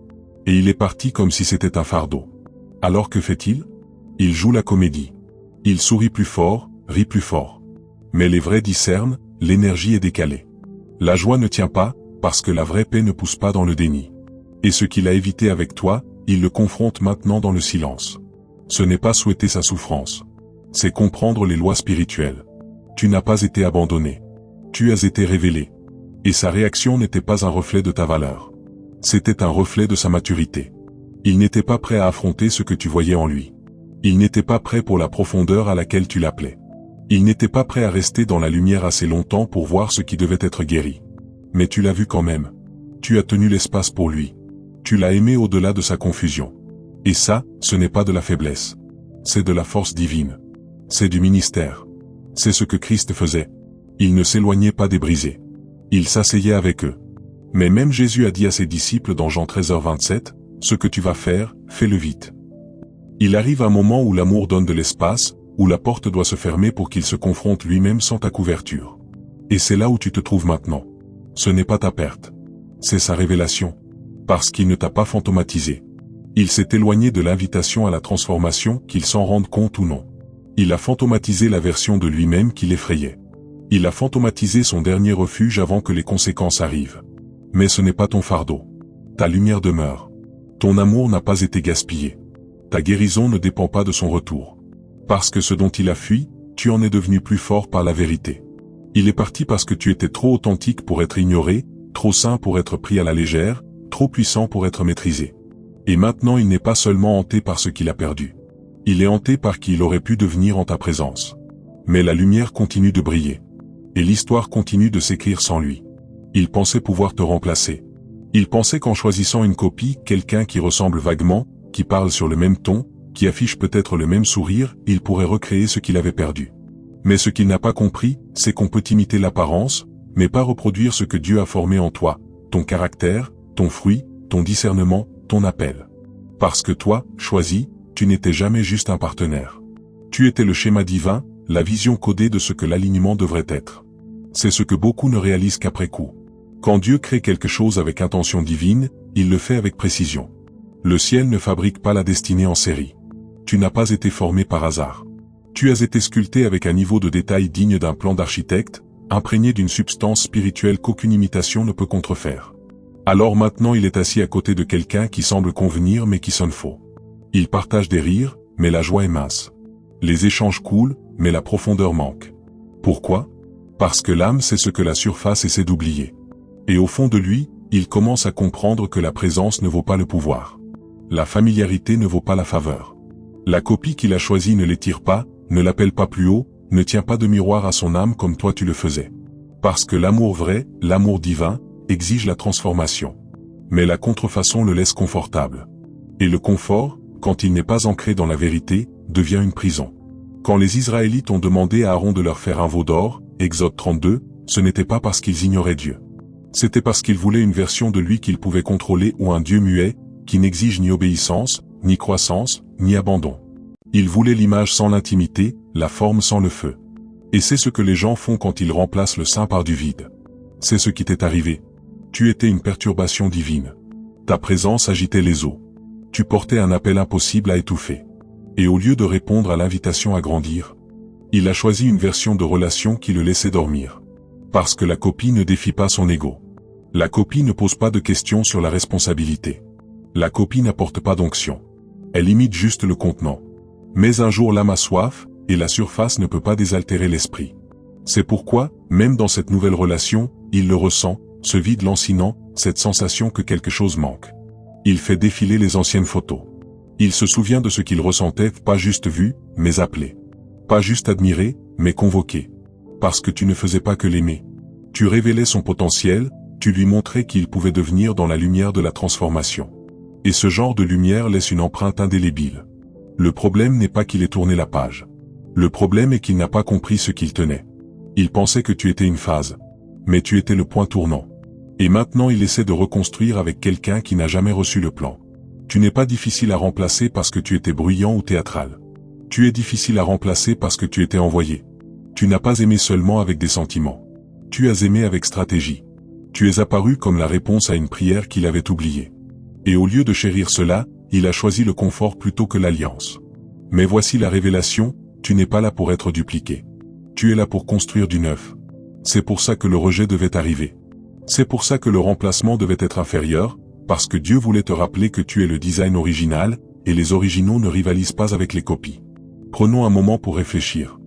Et il est parti comme si c'était un fardeau. Alors que fait-il? Il joue la comédie. Il sourit plus fort, rit plus fort. Mais les vrais discernent, l'énergie est décalée. La joie ne tient pas, parce que la vraie paix ne pousse pas dans le déni. Et ce qu'il a évité avec toi, il le confronte maintenant dans le silence. Ce n'est pas souhaiter sa souffrance. C'est comprendre les lois spirituelles. Tu n'as pas été abandonné. Tu as été révélé. Et sa réaction n'était pas un reflet de ta valeur. C'était un reflet de sa maturité. Il n'était pas prêt à affronter ce que tu voyais en lui. Il n'était pas prêt pour la profondeur à laquelle tu l'appelais. Il n'était pas prêt à rester dans la lumière assez longtemps pour voir ce qui devait être guéri. Mais tu l'as vu quand même. Tu as tenu l'espace pour lui. Tu l'as aimé au-delà de sa confusion. Et ça, ce n'est pas de la faiblesse. C'est de la force divine. C'est du ministère. C'est ce que Christ faisait. Il ne s'éloignait pas des brisés. Il s'asseyait avec eux. Mais même Jésus a dit à ses disciples dans Jean 13h27, « Ce que tu vas faire, fais-le vite. » Il arrive un moment où l'amour donne de l'espace, où la porte doit se fermer pour qu'il se confronte lui-même sans ta couverture. Et c'est là où tu te trouves maintenant. Ce n'est pas ta perte. C'est sa révélation. Parce qu'il ne t'a pas fantomatisé. Il s'est éloigné de l'invitation à la transformation, qu'il s'en rende compte ou non. Il a fantomatisé la version de lui-même qui l'effrayait. Il a fantomatisé son dernier refuge avant que les conséquences arrivent. Mais ce n'est pas ton fardeau. Ta lumière demeure. Ton amour n'a pas été gaspillé. Ta guérison ne dépend pas de son retour. Parce que ce dont il a fui, tu en es devenu plus fort par la vérité. Il est parti parce que tu étais trop authentique pour être ignoré, trop saint pour être pris à la légère, trop puissant pour être maîtrisé. Et maintenant il n'est pas seulement hanté par ce qu'il a perdu. Il est hanté par qui il aurait pu devenir en ta présence. Mais la lumière continue de briller. Et l'histoire continue de s'écrire sans lui. Il pensait pouvoir te remplacer. Il pensait qu'en choisissant une copie, quelqu'un qui ressemble vaguement, qui parle sur le même ton, qui affiche peut-être le même sourire, il pourrait recréer ce qu'il avait perdu. Mais ce qu'il n'a pas compris, c'est qu'on peut imiter l'apparence, mais pas reproduire ce que Dieu a formé en toi, ton caractère, ton fruit, ton discernement, ton appel. Parce que toi, choisi, tu n'étais jamais juste un partenaire. Tu étais le schéma divin, la vision codée de ce que l'alignement devrait être. C'est ce que beaucoup ne réalisent qu'après coup. Quand Dieu crée quelque chose avec intention divine, il le fait avec précision. Le ciel ne fabrique pas la destinée en série. Tu n'as pas été formé par hasard. Tu as été sculpté avec un niveau de détail digne d'un plan d'architecte, imprégné d'une substance spirituelle qu'aucune imitation ne peut contrefaire. Alors maintenant il est assis à côté de quelqu'un qui semble convenir mais qui sonne faux. Il partage des rires, mais la joie est mince. Les échanges coulent, mais la profondeur manque. Pourquoi ? Parce que l'âme sait ce que la surface essaie d'oublier. Et au fond de lui, il commence à comprendre que la présence ne vaut pas le pouvoir. La familiarité ne vaut pas la faveur. La copie qu'il a choisie ne l'étire pas, ne l'appelle pas plus haut, ne tient pas de miroir à son âme comme toi tu le faisais. Parce que l'amour vrai, l'amour divin, exige la transformation. Mais la contrefaçon le laisse confortable. Et le confort, quand il n'est pas ancré dans la vérité, devient une prison. Quand les Israélites ont demandé à Aaron de leur faire un veau d'or, Exode 32, ce n'était pas parce qu'ils ignoraient Dieu. C'était parce qu'ils voulaient une version de lui qu'ils pouvaient contrôler ou un Dieu muet, qui n'exige ni obéissance, ni croissance, ni abandon. Ils voulaient l'image sans l'intimité, la forme sans le feu. Et c'est ce que les gens font quand ils remplacent le saint par du vide. C'est ce qui t'est arrivé. Tu étais une perturbation divine. Ta présence agitait les eaux. Tu portais un appel impossible à étouffer. Et au lieu de répondre à l'invitation à grandir, il a choisi une version de relation qui le laissait dormir. Parce que la copie ne défie pas son ego. La copie ne pose pas de questions sur la responsabilité. La copie n'apporte pas d'onction. Elle imite juste le contenant. Mais un jour l'âme a soif, et la surface ne peut pas désaltérer l'esprit. C'est pourquoi, même dans cette nouvelle relation, il le ressent, ce vide lancinant, cette sensation que quelque chose manque. Il fait défiler les anciennes photos. Il se souvient de ce qu'il ressentait, pas juste vu, mais appelé. Pas juste admiré, mais convoqué. Parce que tu ne faisais pas que l'aimer. Tu révélais son potentiel, tu lui montrais qu'il pouvait devenir dans la lumière de la transformation. Et ce genre de lumière laisse une empreinte indélébile. Le problème n'est pas qu'il ait tourné la page. Le problème est qu'il n'a pas compris ce qu'il tenait. Il pensait que tu étais une phase. Mais tu étais le point tournant. Et maintenant il essaie de reconstruire avec quelqu'un qui n'a jamais reçu le plan. Tu n'es pas difficile à remplacer parce que tu étais bruyant ou théâtral. Tu es difficile à remplacer parce que tu étais envoyé. Tu n'as pas aimé seulement avec des sentiments. Tu as aimé avec stratégie. Tu es apparu comme la réponse à une prière qu'il avait oubliée. Et au lieu de chérir cela, il a choisi le confort plutôt que l'alliance. Mais voici la révélation, tu n'es pas là pour être dupliqué. Tu es là pour construire du neuf. C'est pour ça que le rejet devait arriver. C'est pour ça que le remplacement devait être inférieur, parce que Dieu voulait te rappeler que tu es le design original, et les originaux ne rivalisent pas avec les copies. Prenons un moment pour réfléchir.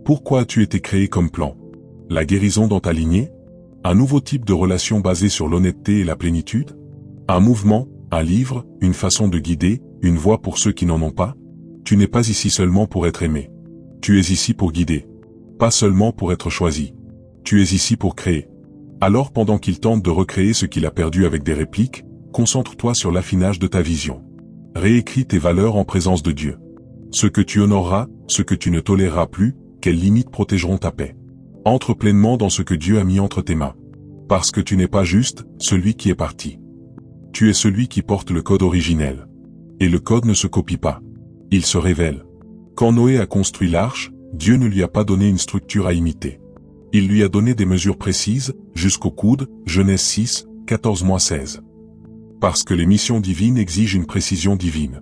Pourquoi as-tu été créé comme plan? La guérison dans ta lignée? Un nouveau type de relation basée sur l'honnêteté et la plénitude? Un mouvement, un livre, une façon de guider, une voix pour ceux qui n'en ont pas? Tu n'es pas ici seulement pour être aimé. Tu es ici pour guider. Pas seulement pour être choisi. Tu es ici pour créer. Alors pendant qu'il tente de recréer ce qu'il a perdu avec des répliques, concentre-toi sur l'affinage de ta vision. Réécris tes valeurs en présence de Dieu. Ce que tu honoreras, ce que tu ne toléreras plus, quelles limites protégeront ta paix. Entre pleinement dans ce que Dieu a mis entre tes mains. Parce que tu n'es pas juste celui qui est parti. Tu es celui qui porte le code originel. Et le code ne se copie pas. Il se révèle. Quand Noé a construit l'arche, Dieu ne lui a pas donné une structure à imiter. Il lui a donné des mesures précises, jusqu'au coude, Genèse 6, 14-16. Parce que les missions divines exigent une précision divine.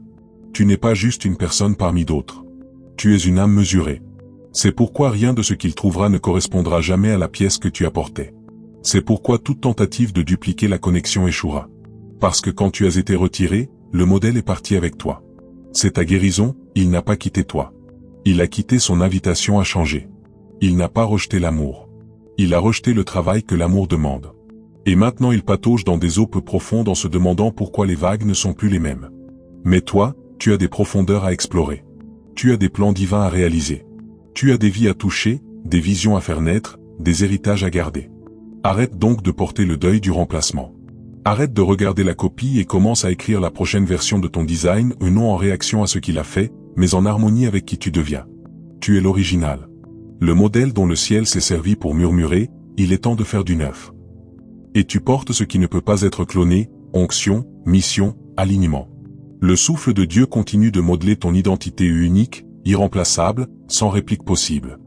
Tu n'es pas juste une personne parmi d'autres. Tu es une âme mesurée. C'est pourquoi rien de ce qu'il trouvera ne correspondra jamais à la pièce que tu apportais. C'est pourquoi toute tentative de dupliquer la connexion échouera. Parce que quand tu as été retiré, le modèle est parti avec toi. C'est ta guérison, il n'a pas quitté toi. Il a quitté son invitation à changer. Il n'a pas rejeté l'amour. Il a rejeté le travail que l'amour demande. Et maintenant il patauge dans des eaux peu profondes en se demandant pourquoi les vagues ne sont plus les mêmes. Mais toi, tu as des profondeurs à explorer. Tu as des plans divins à réaliser. Tu as des vies à toucher, des visions à faire naître, des héritages à garder. Arrête donc de porter le deuil du remplacement. Arrête de regarder la copie et commence à écrire la prochaine version de ton design, non en réaction à ce qu'il a fait, mais en harmonie avec qui tu deviens. Tu es l'original. Le modèle dont le ciel s'est servi pour murmurer, il est temps de faire du neuf. Et tu portes ce qui ne peut pas être cloné, onction, mission, alignement. Le souffle de Dieu continue de modeler ton identité unique, irremplaçable, sans réplique possible.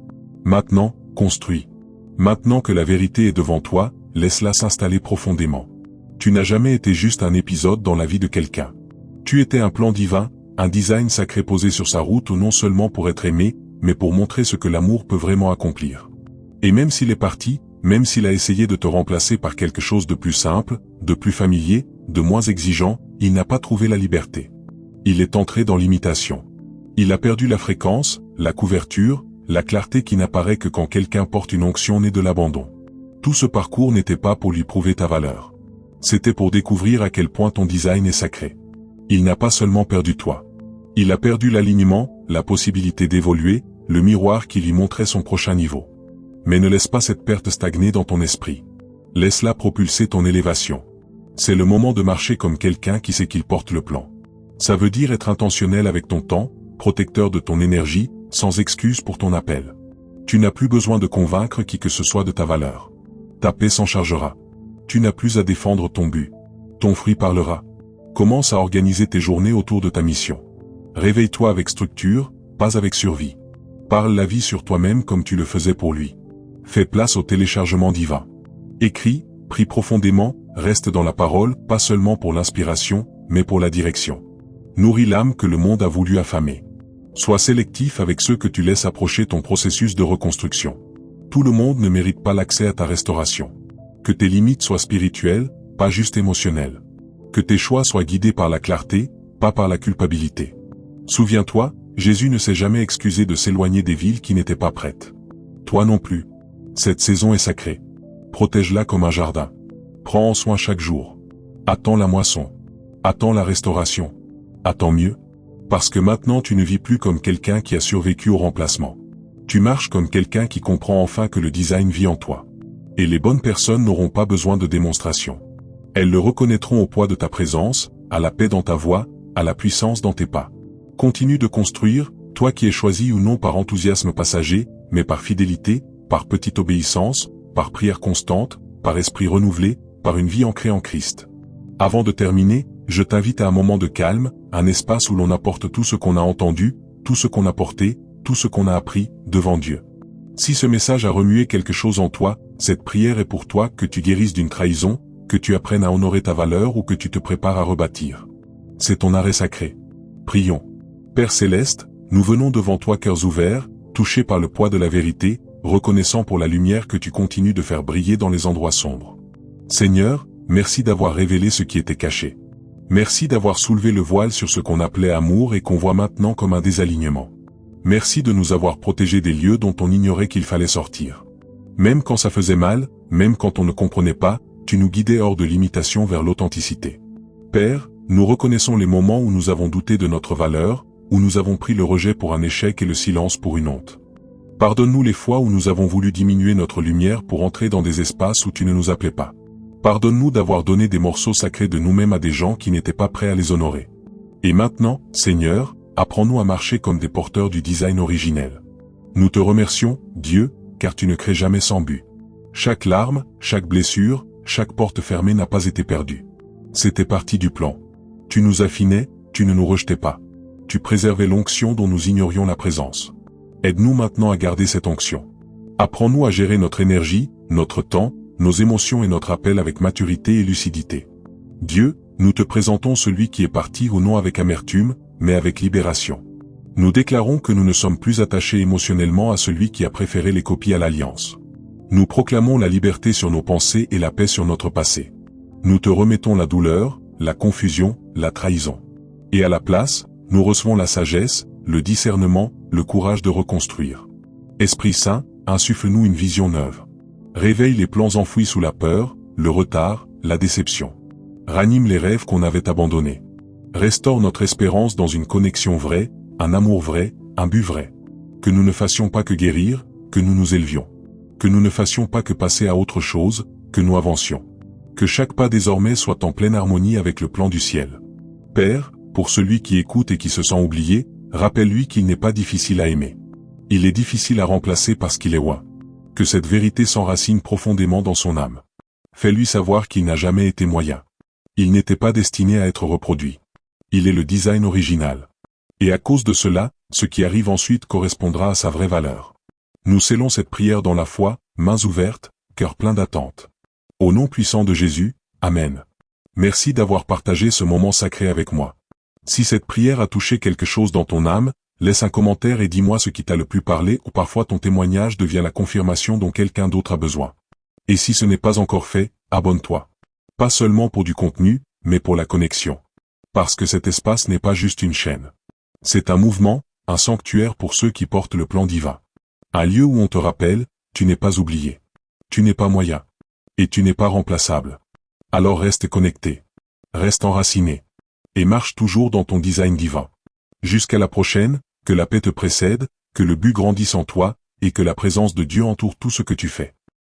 Maintenant, construis. Maintenant que la vérité est devant toi, laisse-la s'installer profondément. Tu n'as jamais été juste un épisode dans la vie de quelqu'un. Tu étais un plan divin, un design sacré posé sur sa route non seulement pour être aimé, mais pour montrer ce que l'amour peut vraiment accomplir. Et même s'il est parti, même s'il a essayé de te remplacer par quelque chose de plus simple, de plus familier, de moins exigeant, il n'a pas trouvé la liberté. Il est entré dans l'imitation. Il a perdu la fréquence, la couverture, la clarté qui n'apparaît que quand quelqu'un porte une onction née de l'abandon. Tout ce parcours n'était pas pour lui prouver ta valeur. C'était pour découvrir à quel point ton design est sacré. Il n'a pas seulement perdu toi. Il a perdu l'alignement, la possibilité d'évoluer, le miroir qui lui montrait son prochain niveau. Mais ne laisse pas cette perte stagner dans ton esprit. Laisse-la propulser ton élévation. C'est le moment de marcher comme quelqu'un qui sait qu'il porte le plan. Ça veut dire être intentionnel avec ton temps, protecteur de ton énergie, sans excuse pour ton appel. Tu n'as plus besoin de convaincre qui que ce soit de ta valeur. Ta paix s'en chargera. Tu n'as plus à défendre ton but. Ton fruit parlera. Commence à organiser tes journées autour de ta mission. Réveille-toi avec structure, pas avec survie. Parle la vie sur toi-même comme tu le faisais pour lui. Fais place au téléchargement divin. Écris, prie profondément, reste dans la parole, pas seulement pour l'inspiration, mais pour la direction. Nourris l'âme que le monde a voulu affamer. Sois sélectif avec ceux que tu laisses approcher ton processus de reconstruction. Tout le monde ne mérite pas l'accès à ta restauration. Que tes limites soient spirituelles, pas juste émotionnelles. Que tes choix soient guidés par la clarté, pas par la culpabilité. Souviens-toi, Jésus ne s'est jamais excusé de s'éloigner des villes qui n'étaient pas prêtes. Toi non plus. Cette saison est sacrée. Protège-la comme un jardin. Prends en soin chaque jour. Attends la moisson. Attends la restauration. Attends mieux. Parce que maintenant tu ne vis plus comme quelqu'un qui a survécu au remplacement. Tu marches comme quelqu'un qui comprend enfin que le design vit en toi. Et les bonnes personnes n'auront pas besoin de démonstration. Elles le reconnaîtront au poids de ta présence, à la paix dans ta voix, à la puissance dans tes pas. Continue de construire, toi qui es choisi ou non par enthousiasme passager, mais par fidélité, par petite obéissance, par prière constante, par esprit renouvelé, par une vie ancrée en Christ. Avant de terminer, je t'invite à un moment de calme, un espace où l'on apporte tout ce qu'on a entendu, tout ce qu'on a porté, tout ce qu'on a appris, devant Dieu. Si ce message a remué quelque chose en toi, cette prière est pour toi, que tu guérisses d'une trahison, que tu apprennes à honorer ta valeur ou que tu te prépares à rebâtir. C'est ton arrêt sacré. Prions. Père Céleste, nous venons devant toi cœurs ouverts, touchés par le poids de la vérité, reconnaissant pour la lumière que tu continues de faire briller dans les endroits sombres. Seigneur, merci d'avoir révélé ce qui était caché. Merci d'avoir soulevé le voile sur ce qu'on appelait amour et qu'on voit maintenant comme un désalignement. Merci de nous avoir protégés des lieux dont on ignorait qu'il fallait sortir. Même quand ça faisait mal, même quand on ne comprenait pas, tu nous guidais hors de l'imitation vers l'authenticité. Père, nous reconnaissons les moments où nous avons douté de notre valeur, où nous avons pris le rejet pour un échec et le silence pour une honte. Pardonne-nous les fois où nous avons voulu diminuer notre lumière pour entrer dans des espaces où tu ne nous appelais pas. Pardonne-nous d'avoir donné des morceaux sacrés de nous-mêmes à des gens qui n'étaient pas prêts à les honorer. Et maintenant, Seigneur, apprends-nous à marcher comme des porteurs du design originel. Nous te remercions, Dieu, car tu ne crées jamais sans but. Chaque larme, chaque blessure, chaque porte fermée n'a pas été perdue. C'était partie du plan. Tu nous affinais, tu ne nous rejetais pas. Tu préservais l'onction dont nous ignorions la présence. Aide-nous maintenant à garder cette onction. Apprends-nous à gérer notre énergie, notre temps, nos émotions et notre appel avec maturité et lucidité. Dieu, nous te présentons celui qui est parti ou non avec amertume, mais avec libération. Nous déclarons que nous ne sommes plus attachés émotionnellement à celui qui a préféré les copies à l'alliance. Nous proclamons la liberté sur nos pensées et la paix sur notre passé. Nous te remettons la douleur, la confusion, la trahison. Et à la place, nous recevons la sagesse, le discernement, le courage de reconstruire. Esprit Saint, insuffle-nous une vision neuve. Réveille les plans enfouis sous la peur, le retard, la déception. Ranime les rêves qu'on avait abandonnés. Restaure notre espérance dans une connexion vraie, un amour vrai, un but vrai. Que nous ne fassions pas que guérir, que nous nous élevions. Que nous ne fassions pas que passer à autre chose, que nous avancions. Que chaque pas désormais soit en pleine harmonie avec le plan du ciel. Père, pour celui qui écoute et qui se sent oublié, rappelle-lui qu'il n'est pas difficile à aimer. Il est difficile à remplacer parce qu'il est loin. Que cette vérité s'enracine profondément dans son âme. Fais-lui savoir qu'il n'a jamais été moyen. Il n'était pas destiné à être reproduit. Il est le design original. Et à cause de cela, ce qui arrive ensuite correspondra à sa vraie valeur. Nous scellons cette prière dans la foi, mains ouvertes, cœur plein d'attente. Au nom puissant de Jésus, Amen. Merci d'avoir partagé ce moment sacré avec moi. Si cette prière a touché quelque chose dans ton âme, laisse un commentaire et dis-moi ce qui t'a le plus parlé ou parfois ton témoignage devient la confirmation dont quelqu'un d'autre a besoin. Et si ce n'est pas encore fait, abonne-toi. Pas seulement pour du contenu, mais pour la connexion. Parce que cet espace n'est pas juste une chaîne. C'est un mouvement, un sanctuaire pour ceux qui portent le plan divin. Un lieu où on te rappelle, tu n'es pas oublié. Tu n'es pas moyen. Et tu n'es pas remplaçable. Alors reste connecté. Reste enraciné. Et marche toujours dans ton design divin. Jusqu'à la prochaine, que la paix te précède, que le but grandisse en toi, et que la présence de Dieu entoure tout ce que tu fais.